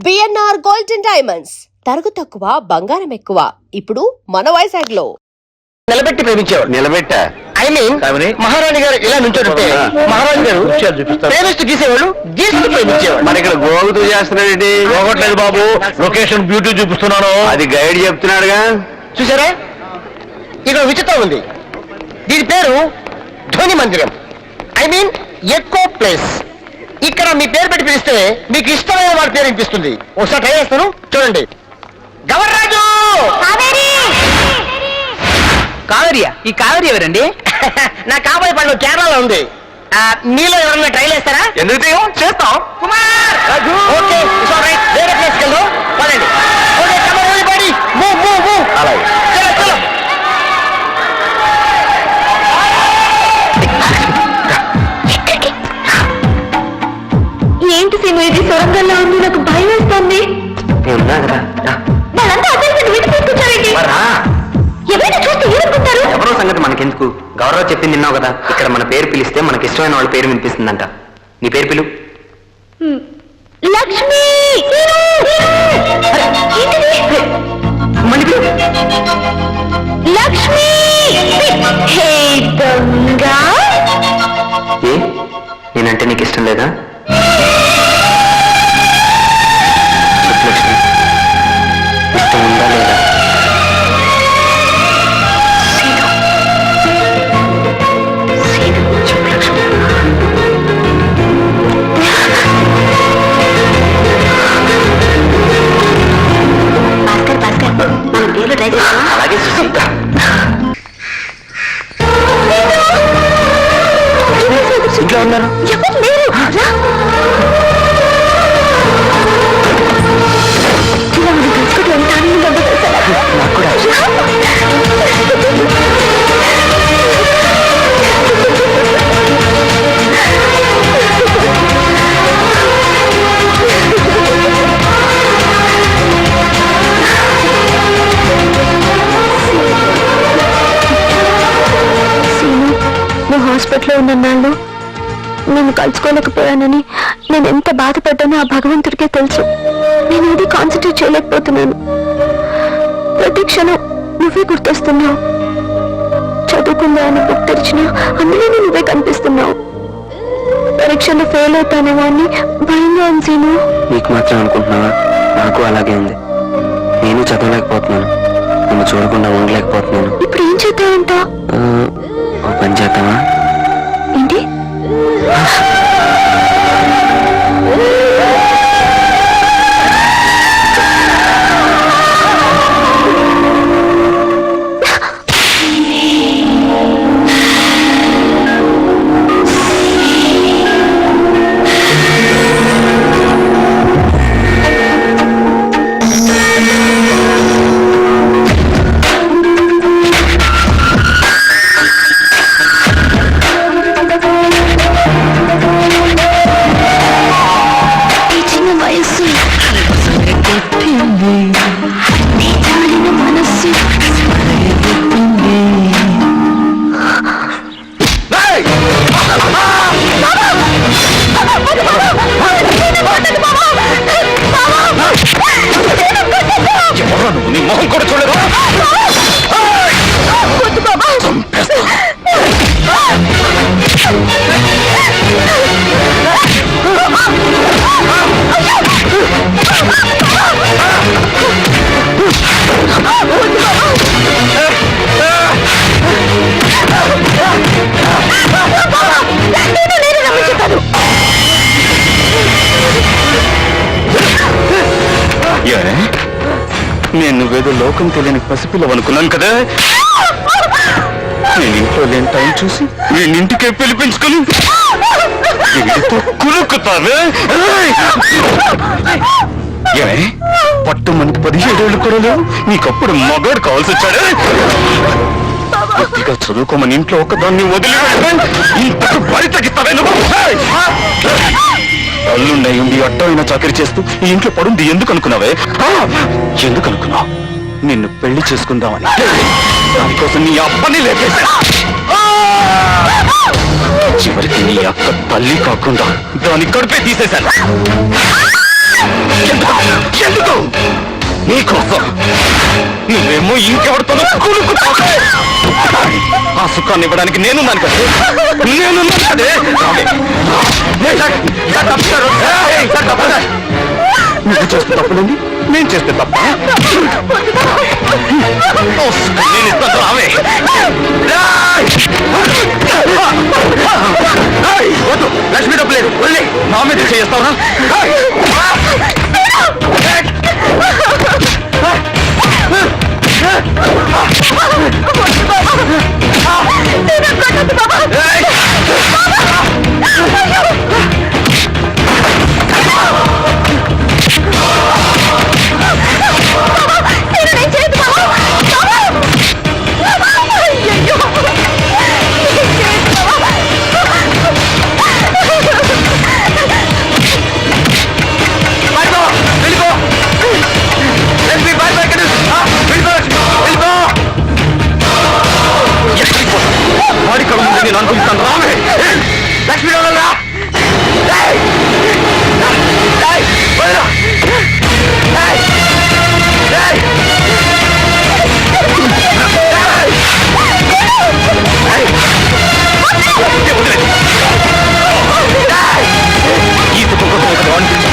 BNR golden diamonds తరుగు తక్కువ బంగారం ఎక్కువ. ఇప్పుడు మన వైజాగ్ లో నిలబెట్టి ప్రేమించేవాడు. నిలబెట్టా ఐ మీన్ మహారాణి గారు ఇలా నుంచోడుంటే మహారాణి గారు ప్రేమిస్తూ గీసేవాళ్ళు, గీస్తూ ప్రేమించేవాడు. మరి ఇక్కడ గోగుతూ చేస్తున్నాడేంటి? పోగొట్టలేదు బాబు, లొకేషన్ బ్యూటీ చూపిస్తున్నాను. అది గైడ్ చెప్తున్నాడుగా. చూసారా, ఇక్కడ విచిత్రం ఉంది. దీని పేరు ధ్వని మందిరం, ఐ మీన్ ఎకో ప్లేస్. ఇక్కడ మీ పేరు పెట్టి పిలిస్తే మీకు ఇష్టమైన వాడి పేరు వినిపిస్తుంది. ఒకసారి ట్రై చేస్తాను, చూడండి. గవర్రాజు! కావేరియా? ఈ కావేరి ఎవరండి? నా కాబోయే పండు కేరళలో ఉంది. మీలో ఎవరన్నా ట్రైల్ వేస్తారా? ఎందుకు చేస్తాం. Kumar! Okay, it's all right. వేరే ప్లేస్కి వెళ్దాం, పదండి. Okay, come on everybody, move move move. అలాగే. చలో చలో. ఏంటి సీను, ఇది సొరంగంలో ఉంది, నాకు భయం వేస్తోంది. ఉన్నా కదా. వాళ్ళంతా అదే వీటి తీసుకొచ్చారండి. ఎవరైనా చూస్తే ఏమనుకుంటారు? ఎవరో సంగతి మనకెందుకు? గౌరవ చెప్పింది విన్నావు కదా, ఇక్కడ మన పేరు పిలిస్తే మనకి ఇష్టమైన వాళ్ళ పేరు వినిపిస్తుందంట. నీ పేరు పిలు. లక్ష్మి! మళ్ళీ పిలు. లక్ష్మి! హే దొంగ! ఏ, నేనంటే నీకు ఇష్టం లేదా? చెప్పు లక్ష్మి, ఇష్టం ఉందా లేదా? చెప్పు లక్ష్మి. భాస్కర్ భాస్కర్, మన పేర్లు ట్రై చేద్దామా? అలాగే చూసి ఇంట్లో ఉన్నారు. ఎవరు లేరు. రా. ఇలా మనం కలుసుకుంటూ ఎంత ఆనందంగా ఉందో తెలుసా? నాకు కూడా. సీను, నువ్వు హాస్పిటల్లో ఉన్నన్నాళ్ళు నేను కలుసుకోలేకపోయానని నేను ఎంత బాధపడ్డానో ఆ భగవంతుడికే తెలుసు. నేను ఇది కాన్సన్ట్రేట్ చేయలేకపోతున్నాను. ప్రతి క్షణం నువ్వే గుర్తొస్తున్నావు. చదువుకుందా అని బుక్ తెరిచినా అందులోనే నువ్వే కనిపిస్తున్నావు. పరీక్షలో ఫెయిల్ అవుతానేమో అని భయంగా ఉంది సీను. నీకు మాత్రం అనుకుంటున్నావా? నాకు అలాగే ఉంది. నేను చదవలేకపోతున్నాను, నిన్ను చూడకుండా ఉండలేకపోతున్నాను. ఇప్పుడు ఏం చేద్దామంట? ఓ పని చేద్దామా? ఏంటి? నీ మొహం కూడా చూడదు. నేను నువ్వేదో లోకం తెలియని పసిపిల్లవనుకున్నాను కదా. నేను ఇంట్లో లేని టైం చూసి నేను ఇంటికే పిలిపించుకుని కురుకుతావే. ఏమే, పట్టు మనకి 17 ఏళ్ళు కూడా లేవు, నీకప్పుడు మగాడు కావాల్సి వచ్చాడు. కొద్దిగా చదువుకోమని ఇంట్లో ఒకదాన్ని వదిలి ఇంతకు బరి తగ్గిస్తావే నువ్వు. అల్లుండై ఉండి అడ్డమైన చాకరీ చేస్తూ ఈ ఇంట్లో పడుంది ఎందుకు అనుకున్నావే? ఎందుకు అనుకున్నావు? నిన్ను పెళ్లి చేసుకుందామని. దానికోసం నీ అబ్బని లేపేశా. చివరికి నీ అక్క తల్లి కాకుండా దాని కడుపే తీసేశాను. ఎందుకు నీకోసం నువ్వేమో ఇంకెవరితోనో కులుకుతావే. ఆ సుఖాన్ని ఇవ్వడానికి నేనున్నాను కదా, నేనున్నాను కదే. నువ్వు చేస్తే తప్పులేండి, నేను చేస్తే తప్ప. నేను ఇస్తాను రావే. వద్దు, లక్ష్మి డబ్బు లేదు, వెళ్ళి నా మీద చేస్తావా? వాడి కళ ముందు నేను అనుకుంటాను రావే. లక్ష్మీ రా. ఈ సుఖం కోసం ఒక అనిపించు.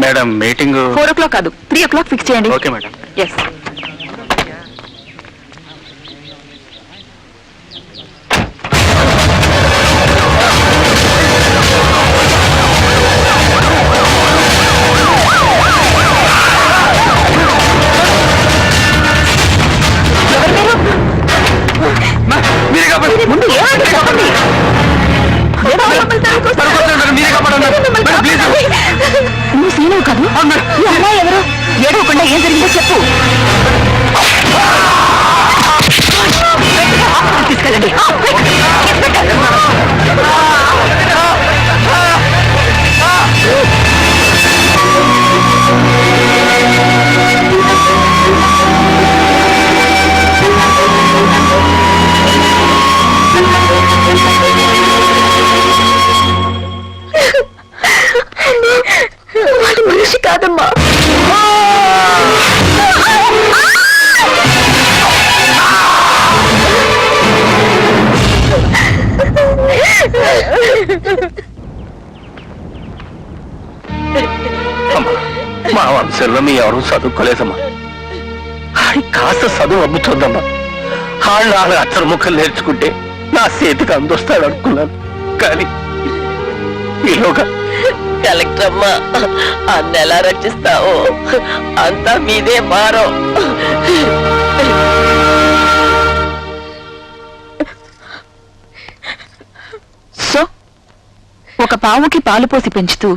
మేడం మీటింగ్ 4 o'clock కాదు 3 o'clock ఫిక్స్ చేయండి. Okay madam. ఎస్. మీరే కాపాడండి. ముందు ఏమంటే చెప్పండి. నువ్వు సీనవు కాదు, ఈ అమ్మాయి ఎవరు? ఏడవకుండా ఏం జరిగిందో చెప్పు. తీసుకెళ్ళండి. వాడి మనిషి కాదమ్మా. మా వంశంలో మీ ఎవరు చదువుకోలేదమ్మా. కాస్త చదువు అమ్ముతుందమ్మా. వాళ్ళ అచ్చరు ముఖం నేర్చుకుంటే నా చేతికి అందొస్తాడు అనుకున్నాను. కానీ ఈలోగా కలెక్టర్ అమ్మా అన్నెలా రక్షిస్తావో అంతా మీదే భారం. సో ఒక పావుకి పాలు పోసి పెంచుతూ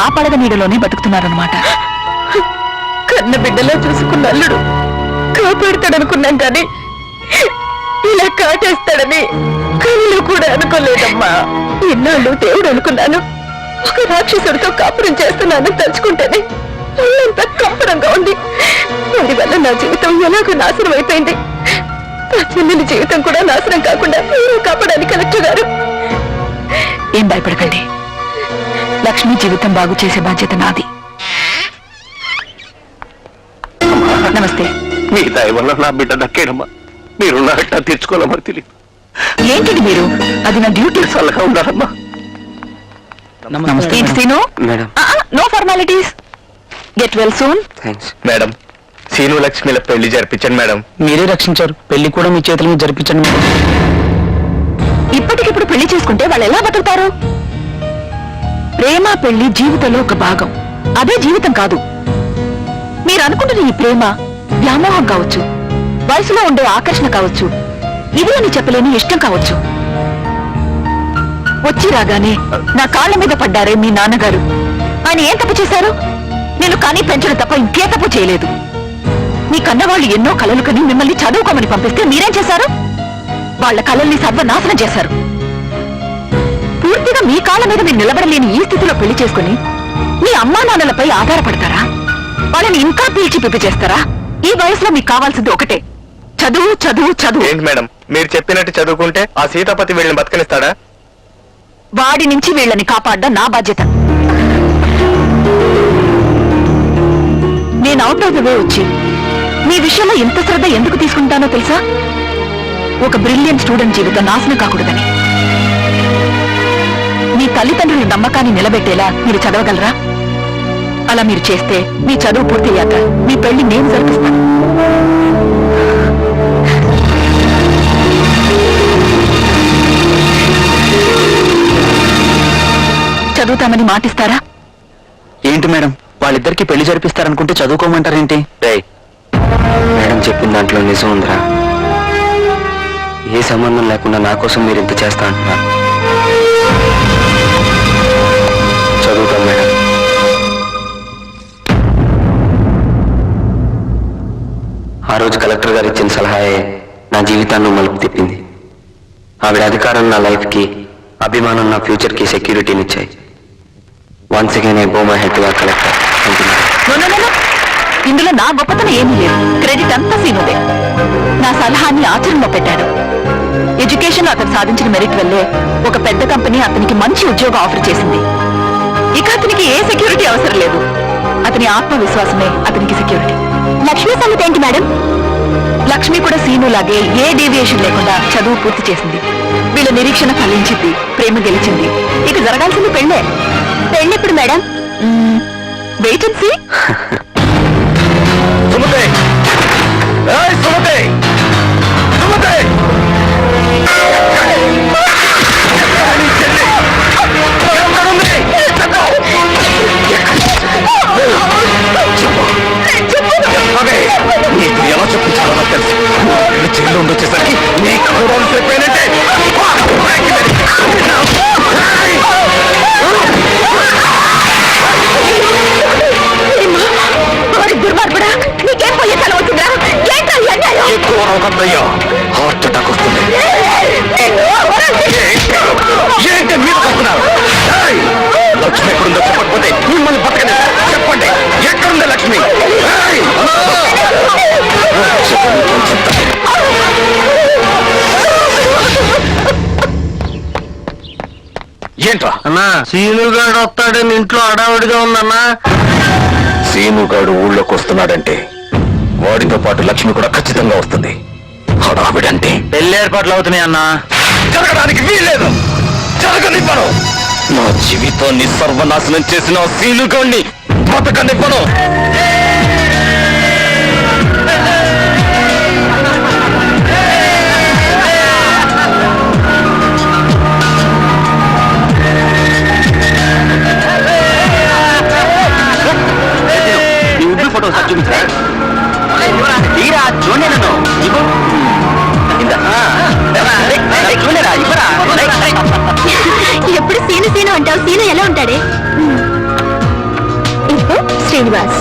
ఆ పడగ నీడలోనే బతుకుతున్నారనమాట. కన్న బిడ్డలా చూసుకున్న అల్లుడు కాపాడుతాడనుకున్నాం కానీ ఇలా కాటేస్తాడని కళ్ళు కూడా అనుకోలేదమ్మా. ఇన్నాళ్ళు దేవుడు అనుకున్నాను, ఒక రాక్షసుడితో కాపురం చేస్తున్నాను తలుచుకుంటేనే ఒళ్ళంతా కంపరంగా ఉంది. వాడి వల్ల నా జీవితం ఎలాగో నాశనం అయిపోయింది. నా చెల్లెలి జీవితం కూడా నాశనం కాకుండా మీరు కాపాడాలి కలెక్టర్ గారు. ఏం భయపడకండి, లక్ష్మి జీవితం బాగు చేసే బాధ్యత నాది. నమస్తే. మీ దయ వల్ల నా బిడ్డ దక్కేనమ్మా. మీరు నా అట్ట తెచ్చుకోవాలమ్మా తెలియదు. ఏంటిది మీరు? అది నా డ్యూటీ. చల్లగా ఉండాలమ్మా. ఏంటి Seenu? Madam. No formalities. Get well soon. Thanks. Madam, Seenu లక్ష్మిల పెళ్లి జరిపించండి మేడం. మీరే రక్షించారు, పెళ్లి కూడా మీ చేతుల మీద జరిపించండి. ఇప్పటికిప్పుడు పెళ్లి చేసుకుంటే వాళ్ళు ఎలా బతుకుతారు? ప్రేమ పెళ్లి జీవితంలో ఒక భాగం, అదే జీవితం కాదు. మీరు అనుకుంటున్న ఈ ప్రేమ వ్యామోహం కావచ్చు, వయసులో ఉండే ఆకర్షణ కావచ్చు, ఇది అని చెప్పలేని ఇష్టం కావచ్చు. వచ్చి రాగానే నా కాళ్ళ మీద పడ్డారే మీ నాన్నగారు. ఆయన ఏం తప్పు చేశారు? నేను కానీ పెంచడం తప్ప ఇంకే తప్పు చేయలేదు. మీ కన్నవాళ్ళు ఎన్నో కలలు కని మిమ్మల్ని చదువుకోమని పంపిస్తే మీరేం చేశారు? వాళ్ళ కళల్ని సర్వనాశనం చేశారు. పూర్తిగా మీ కాళ్ళ మీద మీరు నిలబడలేని ఈ స్థితిలో పెళ్లి చేసుకుని మీ అమ్మా నాన్నలపై ఆధారపడతారా? వాళ్ళని ఇంకా పీల్చి పిప్పి చేస్తారా? ఈ వయసులో మీకు కావాల్సింది ఒకటే, చదువు చదువు చదువు. ఏంటి మేడం, మీరు చెప్పినట్టు చదువుకుంటే ఆ సీతాపతి వీళ్ళని బతకనిస్తాడా? వాడి నుంచి వీళ్ళని కాపాడడం నా బాధ్యత. నేను అవుట్ ఆఫ్ ద వే వచ్చి మీ విషయంలో ఎంత శ్రద్ధ ఎందుకు తీసుకుంటానో తెలుసా? ఒక బ్రిలియంట్ స్టూడెంట్ జీవితం నాశనం కాకూడదని. మీ తల్లిదండ్రుల నమ్మకాన్ని నిలబెట్టేలా మీరు చదవగలరా? అలా మీరు చేస్తే మీ చదువు పూర్తయ్యాక మీ పెళ్లి నేను జరిపిస్తాను. చదువుతామని మాటిస్తారా? ఏంటి మేడం, వాళ్ళిద్దరికి పెళ్లి జరిపిస్తారనుకుంటే చదువుకోమంటారేంటి? మేడం చెప్పిన దాంట్లో నిజం ఉందిరా. ఏ సంబంధం లేకుండా నా కోసం మీరు ఇంత చేస్తా అంటున్నారు. చదువుతాం మేడం. ఆ రోజు కలెక్టర్ గారు ఇచ్చిన సలహాయే నా జీవితాన్ని మలుపు తిప్పింది. ఆవిడ అధికారం నా లైఫ్కి, అభిమానం నా ఫ్యూచర్కి సెక్యూరిటీని ఇచ్చాయి. వన్స్ అగైన్ ఐ బో my head to our collector. No, no, no, no. ఇందులో నా గొప్పతనం ఏమీ లేదు. క్రెడిట్ అంతా సీనుదే. నా సలహాన్ని ఆచరణలో పెట్టాడు. ఎడ్యుకేషన్ అతను సాధించిన మెరిట్ వల్లే ఒక పెద్ద కంపెనీ అతనికి మంచి ఉద్యోగం ఆఫర్ చేసింది. ఇక అతనికి ఏ సెక్యూరిటీ అవసరం లేదు. అతని ఆత్మవిశ్వాసమే అతనికి సెక్యూరిటీ. లక్ష్మి సంగతి ఏంటి మేడం? లక్ష్మి కూడా సీను లాగే ఏ డీవియేషన్ లేకుండా చదువు పూర్తి చేసింది. వీళ్ళ నిరీక్షణ ఫలించింది, ప్రేమ గెలిచింది. ఇక జరగాల్సింది పెళ్ళే. పెళ్ళెప్పుడు madam? Wait and see. Sumathi! ఏయ్ సుమతి! సుమతి! నీకు ఎలా చెప్పించాలో నాకు తెలుసు. చెల్లు ఉండొచ్చేసరికి నీకు కూడా చెప్పానంటే దుర్మార్గుడా, నీకేం పోయే తల వచ్చిందా? ఎక్కువ రోగందయ్యా, హార్ట్ అటాక్ వస్తుంది. ఏంటి మీరు వస్తున్నారు? లక్ష్మి ఎక్కడుందో చెప్పకపోతే మిమ్మల్ని బతకని చెప్పండి. ఎక్కడుంది లక్ష్మి? ఏంట్రా అన్నా, సీనుగాడు వస్తాడని ఇంట్లో అడావిడిగా ఉందన్నా. సీనుగాడు ఊళ్ళోకి వస్తున్నాడంటే వాడితో పాటు లక్ష్మి కూడా ఖచ్చితంగా వస్తుంది. హడావిడంటే పెళ్లి ఏర్పాట్లు అవుతున్నాయి అన్నా. జరగడానికి వీల్లేదు. జరగనివ్వను. నా జీవితాన్ని సర్వనాశనం చేసిన సీనుగాడిని బతకనివ్వను. చూపించే తీరా చూడండి నన్ను ఇవ్వు చూడరా ఇవ్వరా ఎప్పుడు సీను సీను అంటావు, సీను ఎలా ఉంటాడే? ఇప్పుడు శ్రీనివాస్.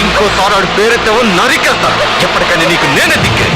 ఇంకోసారి పేరెత్తావో నరికేస్తాను. ఎప్పటికైనా నీకు నేనే దిక్కే.